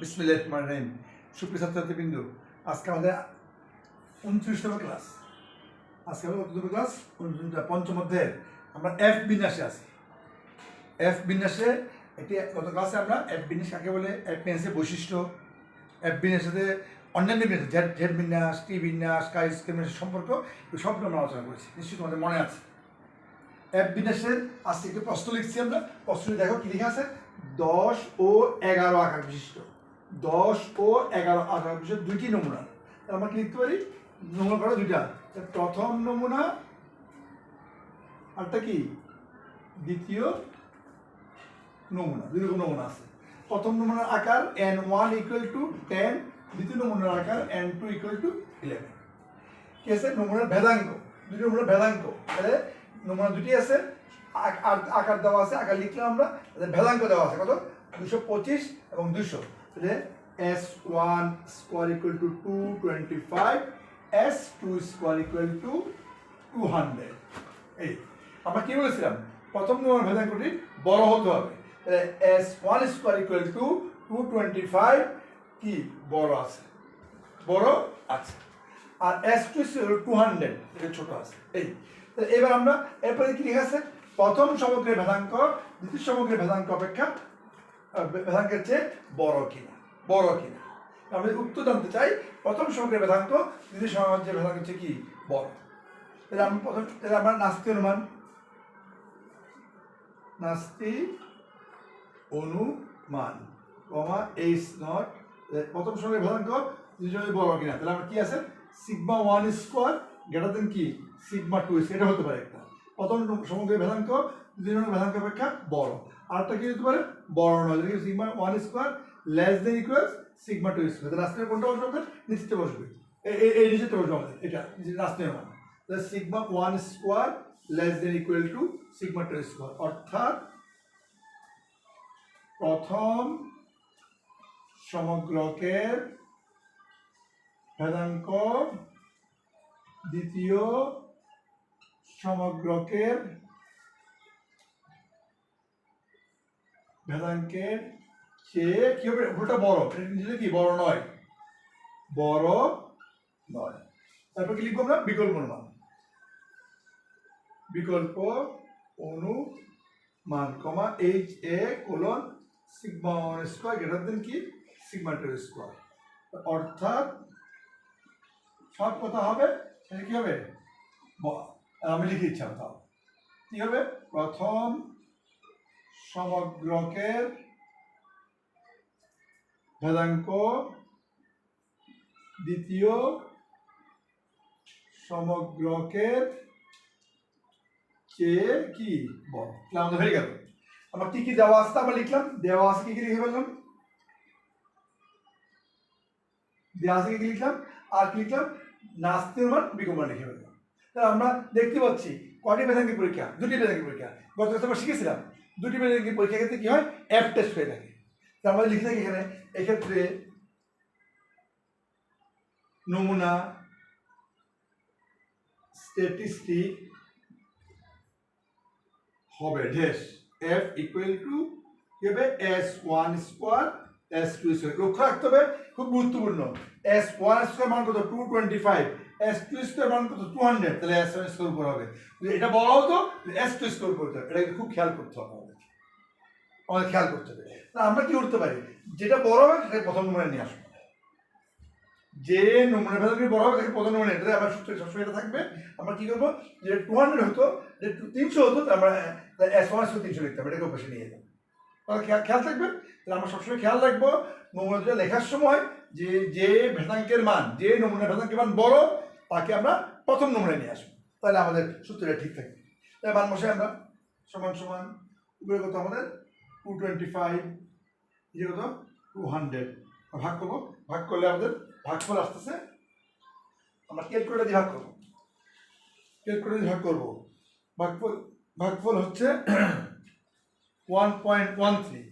বিসমিল্লাহির রহমানির রহিম। সুপ্রিয় ছাত্রছাত্রীবৃন্দ, আজকে আমাদের 29তম ক্লাস। আজকে আমাদের কততম ক্লাস? 29টা, পঞ্চম অধ্যায়ের আমরা এফ বিন্যাসে আছি। এফ বিন্যাসে একটি গত ক্লাসে আমরা এফ বিন্যাস কাকে বলে, এফ বিন্যাসের বৈশিষ্ট্য, এফ বিন্যাসের সাথে অন্যান্য বিন্যাস জেড বিন্যাস, টি বিন্যাস, কাই স্কয়ার বিন্যাসের সম্পর্ক সবগুলো আমরা আলোচনা করেছি, নিশ্চয়ই তোমাদের মনে আছে। এফ বিন্যাসের আজকে একটি প্রশ্ন লিখছি আমরা। প্রশ্নটি দেখো কি লেখা আছে, 10 ও 11 আকার বিশিষ্ট 10 ও 11 আকার বিশিষ্ট দুইটি নমুনা। আমরা কি লিখতে পারি? নমুনা করো দুইটা, প্রথম নমুনা আরটা কি দ্বিতীয় নমুনা। দুই রকম নমুনা আছে। প্রথম নমুনার আকার n1 = 10, দ্বিতীয় নমুনার আকার n2 = 11। কি আছে? নমুনার ভেদাঙ্ক, দুটি নমুনার ভেদাঙ্ক। তাহলে নমুনা দুটি আছে, আকার দেওয়া আছে, আকার লিখলাম আমরা, ভেদাঙ্ক দেওয়া আছে কত? 225 এবং 200। তাহলে s1² = 225, s2² = 200। এই আমরা কি বলেছিলাম? প্রথম নমুনার ভেদাঙ্কটি বড় হতে হবে। তাহলে s1² = 225 কি বড় আছে, বড় আছে, আর s2 200 এটা ছোট আছে। এই এবার আমরা এরপরে কি লেখা আছে? প্রথম সমগ্রের ভেদাঙ্ক দ্বিতীয় সমগ্রের ভেদাঙ্ক অপেক্ষা ভেদাঙ্কের চেয়ে বড় কিনা, বড় কিনা। আমরা উত্তর জানতে চাই প্রথম সমগ্রের ভেদাঙ্ক দ্বিতীয় সমগ্রের ভেদাঙ্কের চেয়ে কি বড়। তাহলে আমরা আমরা নাস্তি অনুমান, নাস্তি অনুমান h0 প্রথম সমগ্রের ভেদাঙ্ক দ্বিতীয় সমগ্রের বড় কিনা। তাহলে আমরা কি আছে? σ1² কি σ2। এটা হতে পারে একটা প্রথম সমগ্রের ভেদাঙ্ক দ্বিতীয় সমগ্রের ভেদাঙ্ক অপেক্ষা বড়। আরেকটা কি হতে পারে? বড় নয়, যেটা σ1² σ2। তাহলে রাস্তায় কোনটা বসবে? আমাদের নিচেতে বসবে, এই নিচেতে বসবে আমাদের, এটা রাস্তায় মান। তাহলে σ1² σ2। অর্থাৎ প্রথম সমগ্রকের ভেদাঙ্ক দ্বিতীয় সমগ্রকের ভেদাঙ্কের চেয়ে কি হবে? ওটা বড়, এটা কি বড় নয়, বড় নয়। তারপর কি লিখবো আমরা? বিকল্প অনুমান, বিকল্প অনুমান কমা HA: σ1² কি σ2। অর্থাৎ সব কথা হবে সেটা কি হবে? আমি লিখে দিচ্ছি, তাও কি হবে? প্রথম সমগ্রকের ভেদাঙ্ক দ্বিতীয় সমগ্রকের চেয়ে কি বড়। আমাদের হয়ে গেল। আমার কি কি দেওয়া আছে আমরা লিখলাম, দেওয়া আছে কি কি লিখে ফেললাম, দেওয়া আছে কি লিখলাম, আর কি লিখলাম? নাস্তি অনুমান বিকল্প লিখে ফেললাম। তাহলে আমরা দেখতে পাচ্ছি কয়টি ভেদাঙ্কের পরীক্ষা? দুটি ভেদাঙ্কের পরীক্ষা। গত ক্লাসে আমরা শিখেছিলাম দুটি ভেদাঙ্কের পরীক্ষার ক্ষেত্রে কি হয়? এফ টেস্ট হয়ে থাকে। তাহলে আমরা লিখে থাকি এখানে, এক্ষেত্রে নমুনা স্ট্যাটিস্টিক হবে ড্যাশ f = কি হবে? s1² s2²। লক্ষ্য রাখতে হবে, খুব গুরুত্বপূর্ণ। s1² মান কত? 225, s2² মান কত? 200। তাহলে s1² উপর হবে। এটা বড় হতো, s2² উপর হতো। এটা খুব খেয়াল করতে হবে আমাদের খেয়াল করতে হবে। আমরা কি করতে পারি? যেটা বড় হবে সেটা প্রথম নমুনায় নিয়ে আসবো, যে নমুনা ভেদাঙ্ক বড় হবে তাকে প্রথম নমুনা, এটা আমার সূত্রে সবসময় এটা থাকবে। আমরা কি করবো? যে 200 হতো, যে 300 হতো, আমরা s1 300 লিখতে হবে, এটাকে অভ্যাসে নিয়ে যেতাম। তাহলে খেয়াল থাকবে। তাহলে আমরা সবসময় খেয়াল রাখবো নমুনা দুটো লেখার সময় যে যে ভেদাঙ্কের মান, যে নমুনা ভেদাঙ্কের মান বড় তাকে আমরা প্রথম নমুনায় নিয়ে আসবো। তাহলে আমাদের সূত্রটা ঠিক থাকবে। তাই মান বসে আমরা সমান সমান উপরে কত আমাদের 225, যে কত 200 ভাগ করবো। ভাগ করলে আমাদের ভাগফল আসতেছে, আমরা ক্যালকুলেটর দিয়ে ভাগ করবো, ক্যালকুলেটর দিয়ে ভাগ করবো। ভাগফল হচ্ছে 1.13।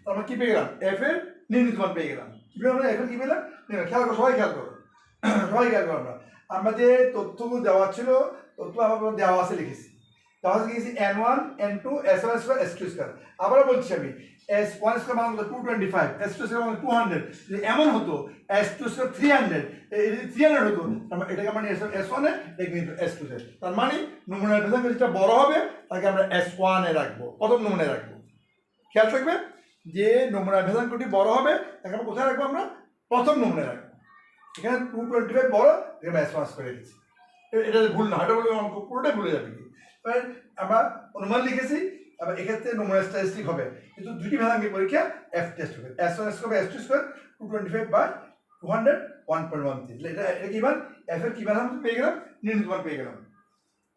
আমরা কি পেয়ে গেলাম? এফ এর নির্ণীত মান পেয়ে গেলাম। আমরা এফ এর কি পেলাম? খেয়াল করো, সবাই খেয়াল করো, সবাই খেয়াল করো। আমরা যে তথ্যগুলো দেওয়া ছিল, তথ্য আমার দেওয়া আছে লিখেছি। তাহলে গেছি n1 n2 s1 square s2 square. আবার বলছি আমি s1 স্কয়ার মান হলো 225, s2 স্কয়ার মান 200। যদি এমন হতো s2 স্কয়ার 300, এই 300 হতো, আমরা এটাকে মানে s1 এ, এটা কিন্তু s2 এ। তার মানে নমুনার ভেদন যেটা বড় হবে তাকে আমরা s1 এ রাখবো, প্রথম নমুনায় রাখবো। খেয়াল থাকবে যে নমুনার ভেদাঙ্কটি বড় হবে তাকে আমরা কোথায় রাখবো, আমরা প্রথম নমুনায় রাখবো। এখানে 225 বড়, এখানে s1 করে দিচ্ছি, এটা ভুল না, এটা বলে অঙ্ক পুরোটাই ভুলে যাবে। আমরা অনুমান লিখেছি, আবার এক্ষেত্রে নমুনা স্ট্যাটিস্টিক হবে, কিন্তু দুটি ভেদাঙ্কের পরীক্ষা এফ টেস্ট হবে। s1 square s2 square 225 by 200 1.13। এটা কি মান, এফ এর কি মান আমরা পেয়ে গেলাম, নির্ণীত মান পেয়ে গেলাম।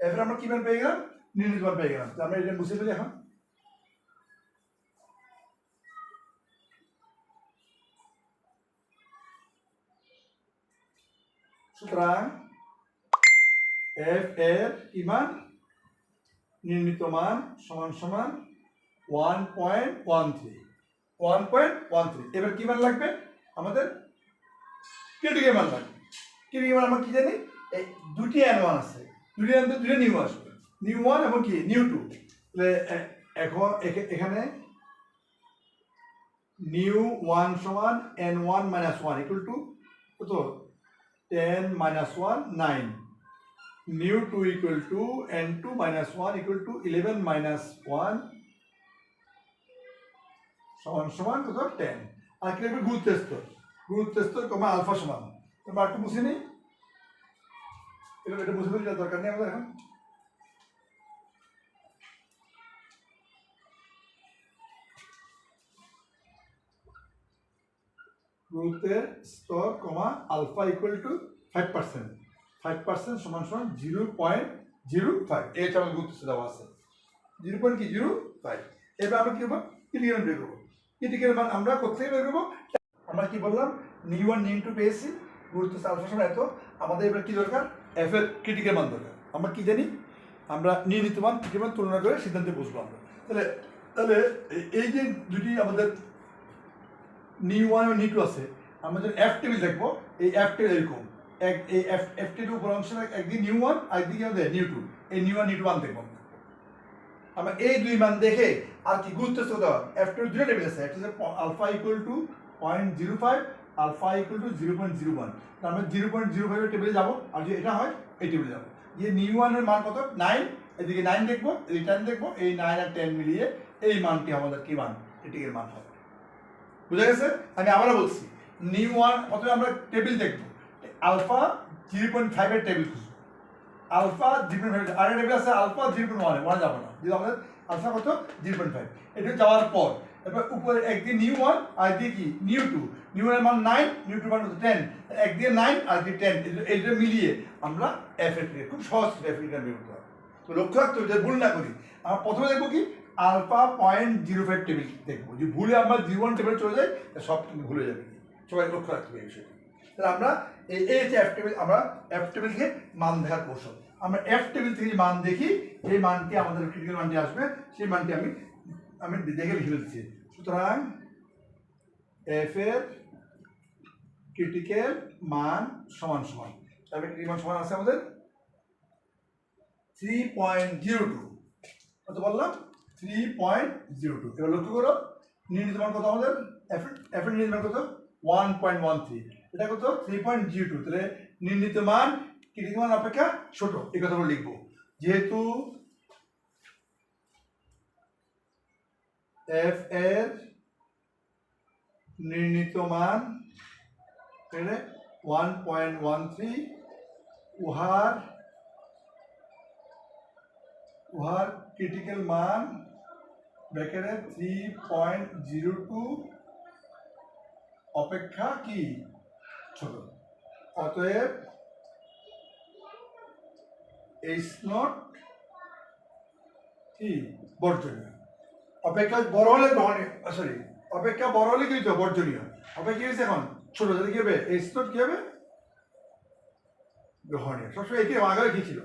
এফ এর আমরা কি মান পেয়ে গেলাম, নির্ণীত মান পেয়ে গেলাম। তো আমরা এটা মুছে ফেলি এখন। সুতরাং এফ এর কি মান, নির্ণীত মান সমান সমান 1.13। এবার কি মান লাগবে আমাদের, ক্রিটিক্যাল মান লাগবে। ক্রিটিক্যাল মান আমরা কি জানি, এই দুটি n1 আছে, দুটি n দুটি নিউ আসবে, নিউ 1 এবং কি নিউ 2। তাহলে এখন এখানে নিউ 1 সমান n1 - 1 ইকুয়াল টু কত, 10 - 1 9। New 2 equal to n2 - 1 equal to 11 - 1 সমান সমান কত, 10। আর কি লিখবে, গুরুত্বস্তর কমা আলফা সমান। তোমরা একটু বুঝে নিই, এটা বুঝে ফেলি, দরকার নেই আমাদের এখন। গুরুত্বের স্তর কমা আলফা ইকুয়াল টু 5%। 5% সমান সমান 0.05। এই হচ্ছে আমাদের গুরুত্ব দেওয়া আছে, 0.05। এবার আমরা কি করবো, ক্রিটিক্যাল বের করবো। ক্রিটিক্যাল মান আমরা কোথায় বের করবো, আমরা কি বললাম, নিউ 1 নিউ 2 পেয়েছি, গুরুত্ব আলফা সমান এত। আমাদের এবার কি দরকার, এফ এর ক্রিটিক্যাল মান দরকার। আমরা কি জানি, আমরা নির্ণীত মান ক্রিটিক্যাল মান তুলনা করে সিদ্ধান্তে বসবো আমরা। তাহলে এই যে দুটি আমাদের নিউ 1 এবং নিউ 2 আছে, আমরা যখন এফ টেবিল দেখবো, এই এফ টেবিল এরকম এই এফ টেবিল উপর অংশ একদিকে নিউ 1 আর একদিকে আমাদের নিউ 2, এই নিউ 1 নিউ 2 মান দেখবো আমরা। এই দুই মান দেখে আর কি গুরুত্ব দেওয়া, এফ টেবিল দুটো টেবিল আছে, একটা হচ্ছে alpha equal to 0.05, alpha equal to 0.01। আমরা 0.05 এর টেবিলে যাবো, আর যদি এটা হয় এই টেবিলে যাবো। যে নিউ 1 এর মান কত, 9, এদিকে 9 দেখবো, এদিকে 10 দেখবো, এই 9 আর 10 মিলিয়ে এই মানটি আমাদের কি মান, ক্রিটিক্যাল মান হবে। বুঝা গেছে? আমি আবারও বলছি, নিউ 1 প্রথমে আমরা টেবিল দেখবো, আলফা 0.5 এর টেবিল খুঁজবো, আলফা 0.5, আর টেবিল আছে আলফা 0.1, 1 যাবো না, যদি আমাদের আলফা কত 0.5। এটা যাওয়ার পর এবার উপরে একদিকে নিউ 1 আর একদিকে কি নিউ 2, নিউ 1 এর মান 9, নিউ 2 এর মান 10, একদিকে 9 আর একদিকে 10, এইটা মিলিয়ে আমরা এফ এর খুব সহজ এফ এর বের করতে পারবো। তো লক্ষ্য রাখতে হবে যে ভুল না করি। আমরা প্রথমে দেখবো কি, আলফা 0.05 টেবিল দেখবো, যে ভুলে আমরা 0.1 টেবিলে চলে যাই সব ভুলে যাবে, সবাই লক্ষ্য রাখতে হবে এই বিষয়টি। তাহলে আমরা এই যে এফ টেবিল, আমরা এফ টেবিল থেকে মান দেখার কৌশল, আমরা এফ টেবিল থেকে মান দেখি, এই মানটি আমাদের ক্রিটিক্যাল মানটি আসবে, সেই মানটি আমি দেখে লিখে দিচ্ছি। সুতরাং এফ এর ক্রিটিক্যাল মান সমান সমান, তবে ক্রিটিক্যাল মান সমান আছে আমাদের 3.02, কত বললাম, 3.02। এবার লক্ষ্য করো, নির্ণীত মান কত আমাদের, এফ এর নির্ণীত মান কত, 1.13, এটা কত 3.02। তাহলে নির্ণীত মান ক্রিটিক্যাল মান অপেক্ষা ছোট, এই কথাগুলো লিখবো। যেহেতু এফ এর নির্ণীত মান 1.13, উহার ক্রিটিক্যাল মান ব্র্যাকেটে 3.02 অপেক্ষা কি ছোট, অতএব এইচ নট কি বর্জনীয়। অপেক্ষা বড় হলে গ্রহণীয়, সরি অপেক্ষা বড় হলে কি হইতো বর্জনীয়, অপেক্ষা হয়েছে এখন ছোট, তাহলে কি হবে, এইচ নট কি হবে, গ্রহণীয়। সবসময় এটি আগে কি ছিল,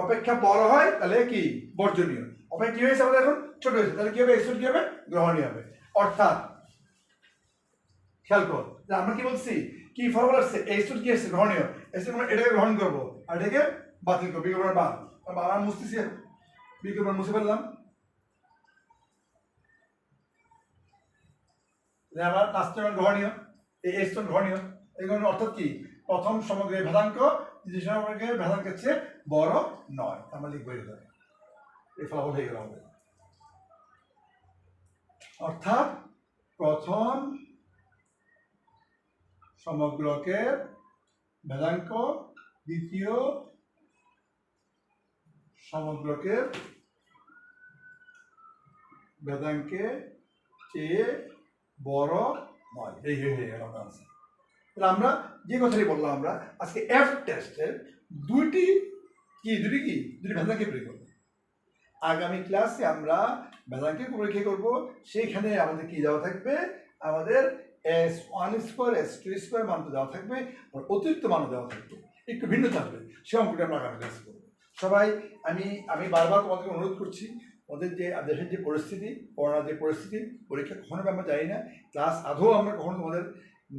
অপেক্ষা বড় হয় তাহলে কি বর্জনীয়, অপেক্ষা কি হয়েছে আমাদের এখন ছোট হয়েছে, তাহলে কি হবে, এইচ নট কি হবে, গ্রহণীয় হবে। অর্থাৎ খেয়াল কর যে আমরা কি বলছি, কি ফর্মুলা আসছে, এইচ নট কি আসছে, গ্রহণীয়, এইচ নট এটাকে গ্রহণ করবো আর এটাকে বাতিল করবো, বিকল্প বাদ, বাংলা মুছতেছি বিকল্প মুছে ফেললাম। আমার নাস্তের গ্রহণীয়, এই এস্টন গ্রহণীয়। এগুলো অর্থাৎ কি, প্রথম সমগ্রের ভেদাঙ্ক দ্বিতীয় সমগ্রের ভেদাঙ্কের চেয়ে বড় নয়, আমরা লিখবো এগুলো। এই ফলাফল হয়ে গেল আমাদের। অর্থাৎ প্রথম সমগ্রকের ভেদাঙ্ক দ্বিতীয় সমগ্রকের ভেদাঙ্কে চেয়ে বড় নয়। এই হয়ে গেল আনসার। তাহলে আমরা যে কথাটি বললাম, আমরা আজকে এফ টেস্টের দুটি ভেদাঙ্কে পরীক্ষা করবো। আগামী ক্লাসে আমরা ভেদাঙ্কে পরীক্ষা করবো, সেইখানে আমাদের কি দেওয়া থাকবে, আমাদের S1² S2² মান দেওয়া থাকবে, আর অতিরিক্ত মানও দেওয়া থাকবে, একটু ভিন্ন থাকবে। সে অঙ্কটা আমরা আগামী ক্লাসে করবো। সবাই আমি বারবার তোমাদেরকে অনুরোধ করছি, ওদের যে দেশের যে পরিস্থিতি, করোনার যে পরিস্থিতি, পরীক্ষা কখনো আমরা জানি না, ক্লাস আদৌ আমরা কখনো তোমাদের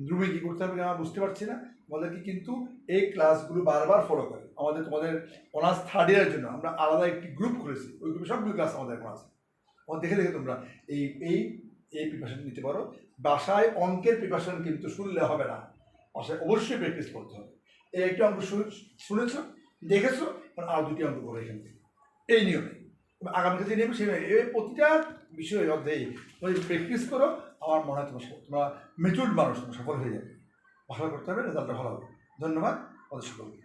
রুমে কী করতে হবে আমরা বুঝতে পারছি না। তোমাদেরকে কিন্তু এই ক্লাসগুলো বারবার ফলো করে তোমাদের অনার্স থার্ড ইয়ারের জন্য আমরা আলাদা একটি গ্রুপ খুলেছি। ওই গ্রুপে সবগুলো ক্লাস আমাদের এখন আছে। দেখে দেখে তোমরা এই এই এই প্রিপারেশন নিতে পারো। বাসায় অঙ্কের প্রিপারেশন কিন্তু শুনলে হবে না, বাসায় অবশ্যই প্র্যাকটিস করতে হবে। এই একটি অঙ্ক শুনেছ, দেখেছো, আরও দুটি অঙ্ক করো এখান থেকে, এই নিয়মে। আগামী কাছে নিয়ম সেই প্রতিটা বিষয় অধ্যায়ে প্র্যাকটিস করো। আমার মনে হয় তোমরা মেচুর্ড মানুষ, তোমরা সফল হয়ে যাবে। ভালো করতে হবে, রেজাল্টটা ভালো হবে। ধন্যবাদ আমাদের সকলকে।